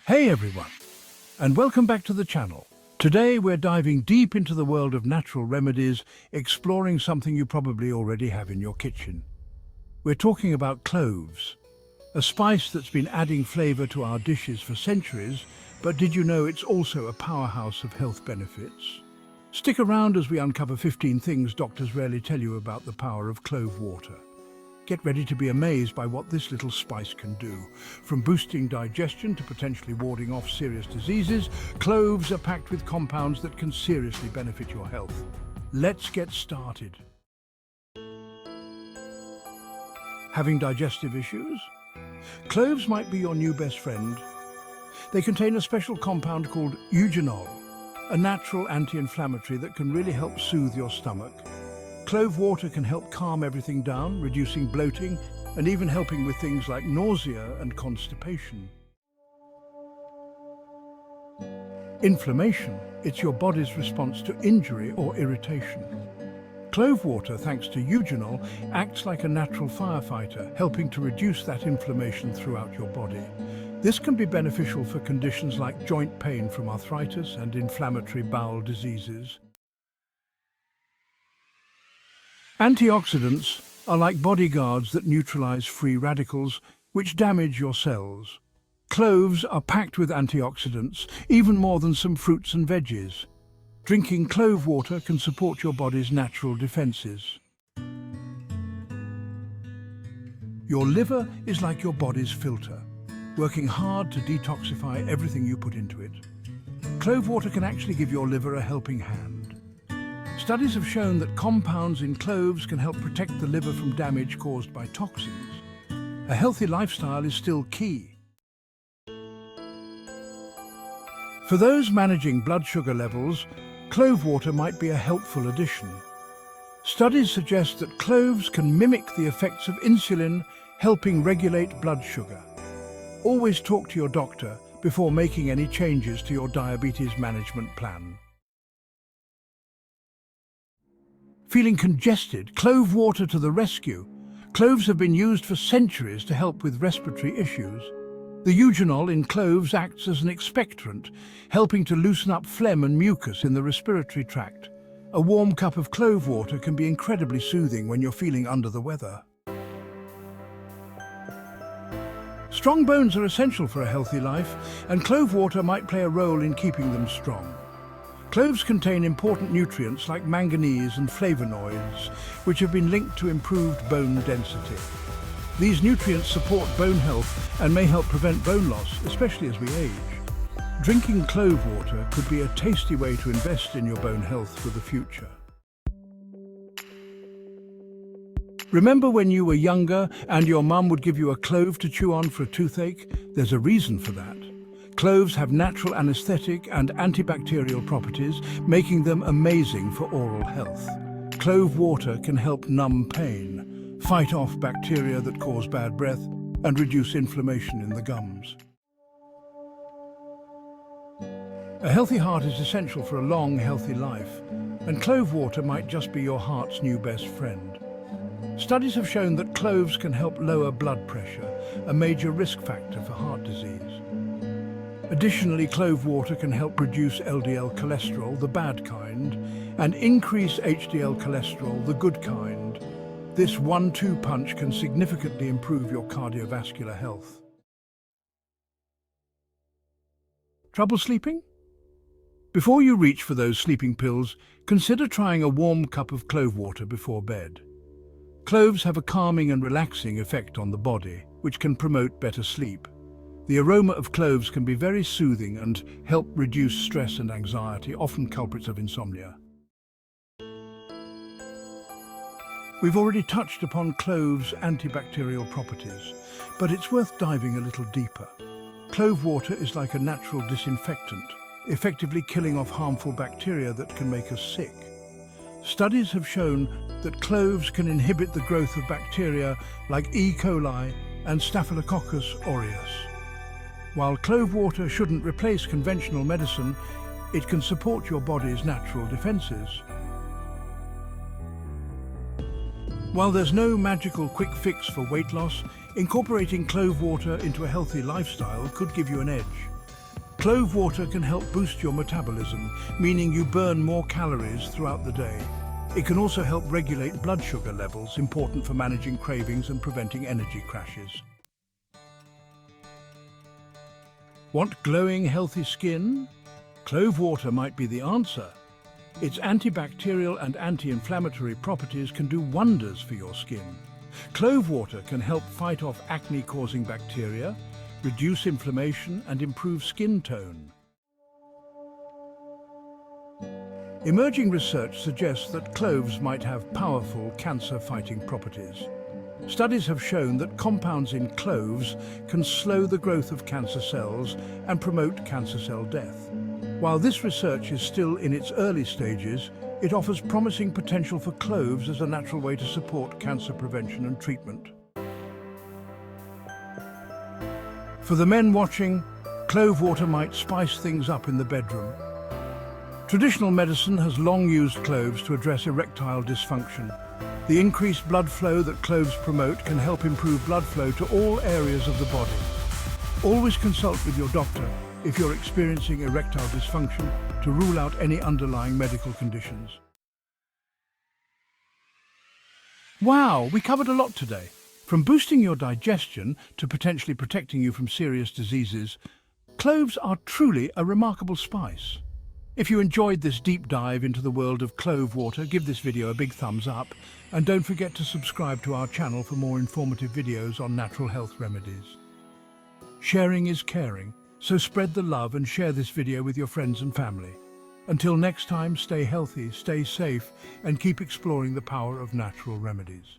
Hey everyone, and welcome back to the channel. Today we're diving deep into the world of natural remedies, exploring something you probably already have in your kitchen. We're talking about cloves, a spice that's been adding flavor to our dishes for centuries, but did you know it's also a powerhouse of health benefits? Stick around as we uncover 15 things doctors rarely tell you about the power of clove water. Get ready to be amazed by what this little spice can do. From boosting digestion to potentially warding off serious diseases, cloves are packed with compounds that can seriously benefit your health. Let's get started. Having digestive issues? Cloves might be your new best friend. They contain a special compound called eugenol, a natural anti-inflammatory that can really help soothe your stomach. Clove water can help calm everything down, reducing bloating, and even helping with things like nausea and constipation. Inflammation, it's your body's response to injury or irritation. Clove water, thanks to eugenol, acts like a natural firefighter, helping to reduce that inflammation throughout your body. This can be beneficial for conditions like joint pain from arthritis and inflammatory bowel diseases. Antioxidants are like bodyguards that neutralize free radicals, which damage your cells. Cloves are packed with antioxidants, even more than some fruits and veggies. Drinking clove water can support your body's natural defenses. Your liver is like your body's filter, working hard to detoxify everything you put into it. Clove water can actually give your liver a helping hand. Studies have shown that compounds in cloves can help protect the liver from damage caused by toxins. A healthy lifestyle is still key. For those managing blood sugar levels, clove water might be a helpful addition. Studies suggest that cloves can mimic the effects of insulin, helping regulate blood sugar. Always talk to your doctor before making any changes to your diabetes management plan. Feeling congested? Clove water to the rescue. Cloves have been used for centuries to help with respiratory issues. The eugenol in cloves acts as an expectorant, helping to loosen up phlegm and mucus in the respiratory tract. A warm cup of clove water can be incredibly soothing when you're feeling under the weather. Strong bones are essential for a healthy life, and clove water might play a role in keeping them strong. Cloves contain important nutrients like manganese and flavonoids, which have been linked to improved bone density. These nutrients support bone health and may help prevent bone loss, especially as we age. Drinking clove water could be a tasty way to invest in your bone health for the future. Remember when you were younger and your mum would give you a clove to chew on for a toothache? There's a reason for that. Cloves have natural anesthetic and antibacterial properties, making them amazing for oral health. Clove water can help numb pain, fight off bacteria that cause bad breath, and reduce inflammation in the gums. A healthy heart is essential for a long, healthy life, and clove water might just be your heart's new best friend. Studies have shown that cloves can help lower blood pressure, a major risk factor for heart disease. Additionally, clove water can help reduce LDL cholesterol, the bad kind, and increase HDL cholesterol, the good kind. This 1-2 punch can significantly improve your cardiovascular health. Trouble sleeping? Before you reach for those sleeping pills, consider trying a warm cup of clove water before bed. Cloves have a calming and relaxing effect on the body, which can promote better sleep. The aroma of cloves can be very soothing and help reduce stress and anxiety, often culprits of insomnia. We've already touched upon cloves' antibacterial properties, but it's worth diving a little deeper. Clove water is like a natural disinfectant, effectively killing off harmful bacteria that can make us sick. Studies have shown that cloves can inhibit the growth of bacteria like E. coli and Staphylococcus aureus. While clove water shouldn't replace conventional medicine, it can support your body's natural defenses. While there's no magical quick fix for weight loss, incorporating clove water into a healthy lifestyle could give you an edge. Clove water can help boost your metabolism, meaning you burn more calories throughout the day. It can also help regulate blood sugar levels, important for managing cravings and preventing energy crashes. Want glowing, healthy skin? Clove water might be the answer. Its antibacterial and anti-inflammatory properties can do wonders for your skin. Clove water can help fight off acne-causing bacteria, reduce inflammation and improve skin tone. Emerging research suggests that cloves might have powerful cancer-fighting properties. Studies have shown that compounds in cloves can slow the growth of cancer cells and promote cancer cell death. While this research is still in its early stages, it offers promising potential for cloves as a natural way to support cancer prevention and treatment. For the men watching, clove water might spice things up in the bedroom. Traditional medicine has long used cloves to address erectile dysfunction. The increased blood flow that cloves promote can help improve blood flow to all areas of the body. Always consult with your doctor if you're experiencing erectile dysfunction to rule out any underlying medical conditions. Wow, we covered a lot today. From boosting your digestion to potentially protecting you from serious diseases, cloves are truly a remarkable spice. If you enjoyed this deep dive into the world of clove water, give this video a big thumbs up and don't forget to subscribe to our channel for more informative videos on natural health remedies. Sharing is caring, so spread the love and share this video with your friends and family. Until next time, stay healthy, stay safe, and keep exploring the power of natural remedies.